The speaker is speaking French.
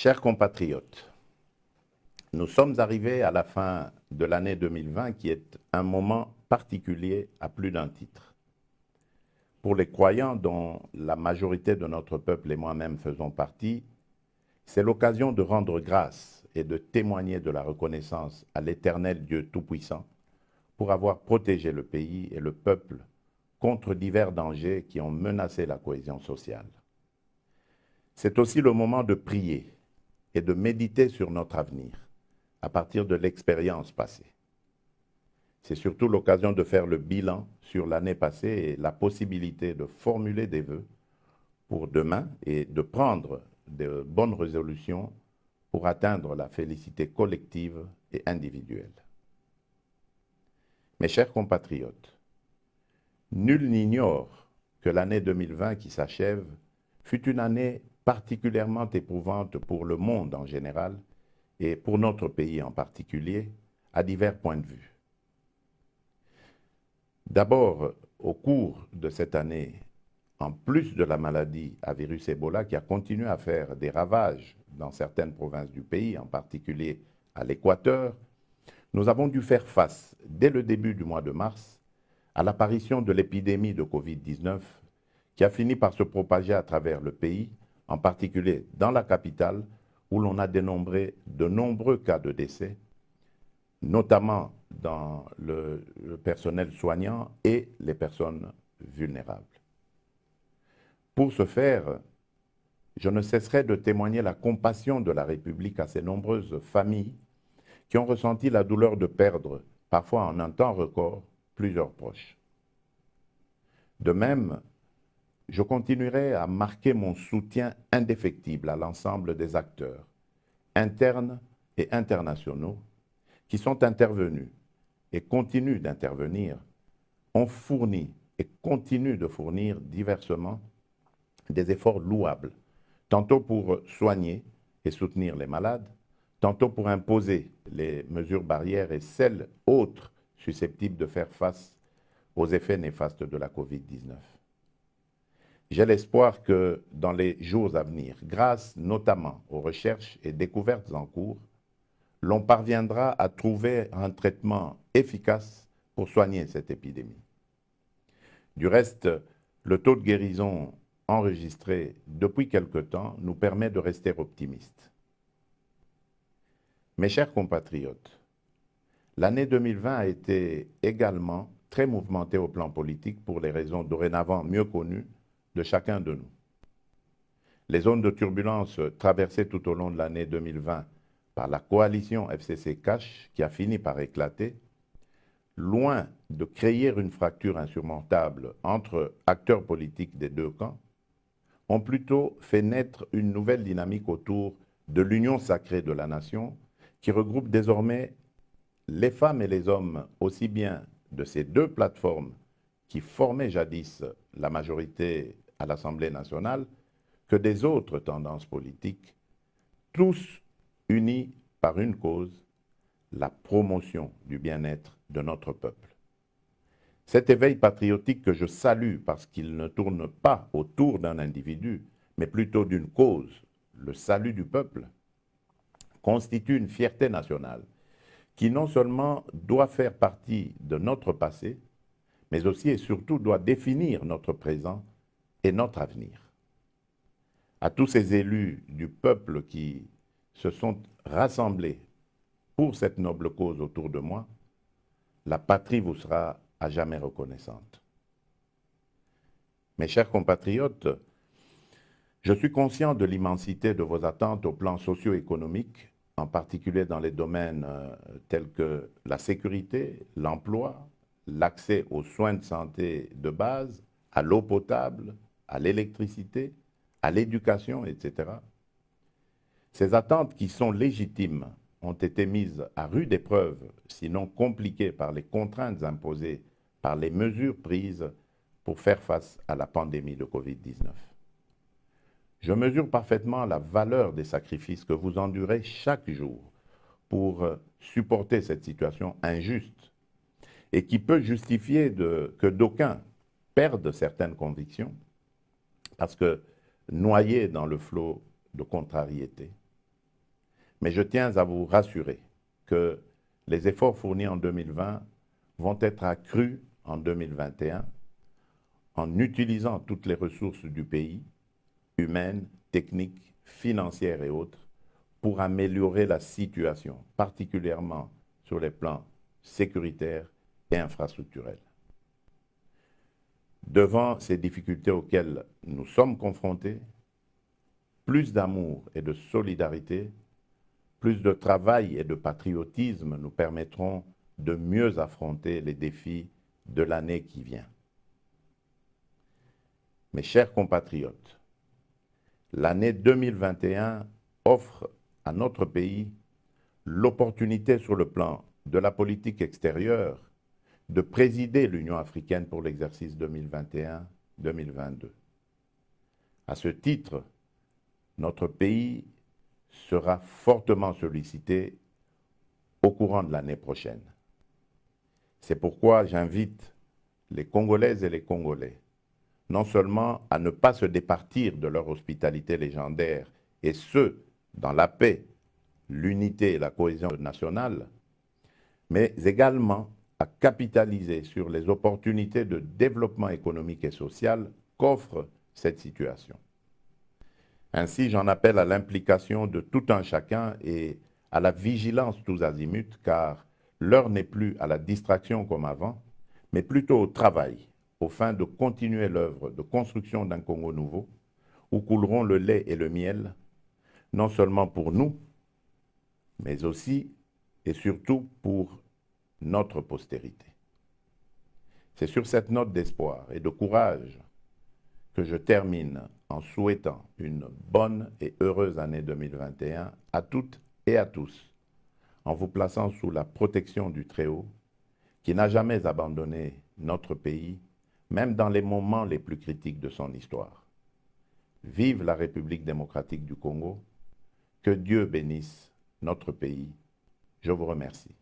Chers compatriotes, nous sommes arrivés à la fin de l'année 2020 qui est un moment particulier à plus d'un titre. Pour les croyants dont la majorité de notre peuple et moi-même faisons partie, c'est l'occasion de rendre grâce et de témoigner de la reconnaissance à l'Éternel Dieu Tout-Puissant pour avoir protégé le pays et le peuple contre divers dangers qui ont menacé la cohésion sociale. C'est aussi le moment de prier et de méditer sur notre avenir à partir de l'expérience passée. C'est surtout l'occasion de faire le bilan sur l'année passée et la possibilité de formuler des vœux pour demain et de prendre de bonnes résolutions pour atteindre la félicité collective et individuelle. Mes chers compatriotes, nul n'ignore que l'année 2020 qui s'achève fut une année particulièrement éprouvante pour le monde en général et pour notre pays en particulier, à divers points de vue. D'abord, au cours de cette année, en plus de la maladie à virus Ebola qui a continué à faire des ravages dans certaines provinces du pays, en particulier à l'Équateur, nous avons dû faire face, dès le début du mois de mars, à l'apparition de l'épidémie de Covid-19 qui a fini par se propager à travers le pays, en particulier dans la capitale, où l'on a dénombré de nombreux cas de décès, notamment dans le personnel soignant et les personnes vulnérables. Pour ce faire, je ne cesserai de témoigner la compassion de la République à ces nombreuses familles qui ont ressenti la douleur de perdre, parfois en un temps record, plusieurs proches. De même, je continuerai à marquer mon soutien indéfectible à l'ensemble des acteurs, internes et internationaux, qui sont intervenus et continuent d'intervenir, ont fourni et continuent de fournir diversement des efforts louables, tantôt pour soigner et soutenir les malades, tantôt pour imposer les mesures barrières et celles autres susceptibles de faire face aux effets néfastes de la Covid-19. J'ai l'espoir que dans les jours à venir, grâce notamment aux recherches et découvertes en cours, l'on parviendra à trouver un traitement efficace pour soigner cette épidémie. Du reste, le taux de guérison enregistré depuis quelque temps nous permet de rester optimistes. Mes chers compatriotes, l'année 2020 a été également très mouvementée au plan politique pour les raisons dorénavant mieux connues de chacun de nous. Les zones de turbulence traversées tout au long de l'année 2020 par la coalition FCC-Cash qui a fini par éclater, loin de créer une fracture insurmontable entre acteurs politiques des deux camps, ont plutôt fait naître une nouvelle dynamique autour de l'union sacrée de la nation qui regroupe désormais les femmes et les hommes aussi bien de ces deux plateformes qui formaient jadis la majorité à l'Assemblée nationale que des autres tendances politiques, tous unis par une cause, la promotion du bien-être de notre peuple. Cet éveil patriotique que je salue parce qu'il ne tourne pas autour d'un individu, mais plutôt d'une cause, le salut du peuple, constitue une fierté nationale qui non seulement doit faire partie de notre passé, mais aussi et surtout doit définir notre présent et notre avenir. À tous ces élus du peuple qui se sont rassemblés pour cette noble cause autour de moi, la patrie vous sera à jamais reconnaissante. Mes chers compatriotes, je suis conscient de l'immensité de vos attentes au plan socio-économique, en particulier dans les domaines tels que la sécurité, l'emploi, l'accès aux soins de santé de base, à l'eau potable, à l'électricité, à l'éducation, etc. Ces attentes qui sont légitimes ont été mises à rude épreuve, sinon compliquées par les contraintes imposées par les mesures prises pour faire face à la pandémie de Covid-19. Je mesure parfaitement la valeur des sacrifices que vous endurez chaque jour pour supporter cette situation injuste et qui peut justifier que d'aucuns perdent certaines convictions parce que noyés dans le flot de contrariété. Mais je tiens à vous rassurer que les efforts fournis en 2020 vont être accrus en 2021 en utilisant toutes les ressources du pays, humaines, techniques, financières et autres, pour améliorer la situation, particulièrement sur les plans sécuritaires et infrastructurels. Devant ces difficultés auxquelles nous sommes confrontés, plus d'amour et de solidarité, plus de travail et de patriotisme nous permettront de mieux affronter les défis de l'année qui vient. Mes chers compatriotes, l'année 2021 offre à notre pays l'opportunité sur le plan de la politique extérieure de présider l'Union africaine pour l'exercice 2021-2022. À ce titre, notre pays sera fortement sollicité au courant de l'année prochaine. C'est pourquoi j'invite les Congolaises et les Congolais non seulement à ne pas se départir de leur hospitalité légendaire, et ce, dans la paix, l'unité et la cohésion nationale, mais également à capitaliser sur les opportunités de développement économique et social qu'offre cette situation. Ainsi, j'en appelle à l'implication de tout un chacun et à la vigilance tous azimuts, car l'heure n'est plus à la distraction comme avant, mais plutôt au travail, au fin de continuer l'œuvre de construction d'un Congo nouveau, où couleront le lait et le miel, non seulement pour nous, mais aussi et surtout pour notre postérité. C'est sur cette note d'espoir et de courage que je termine en souhaitant une bonne et heureuse année 2021 à toutes et à tous, en vous plaçant sous la protection du Très-Haut, qui n'a jamais abandonné notre pays, même dans les moments les plus critiques de son histoire. Vive la République démocratique du Congo, que Dieu bénisse notre pays. Je vous remercie.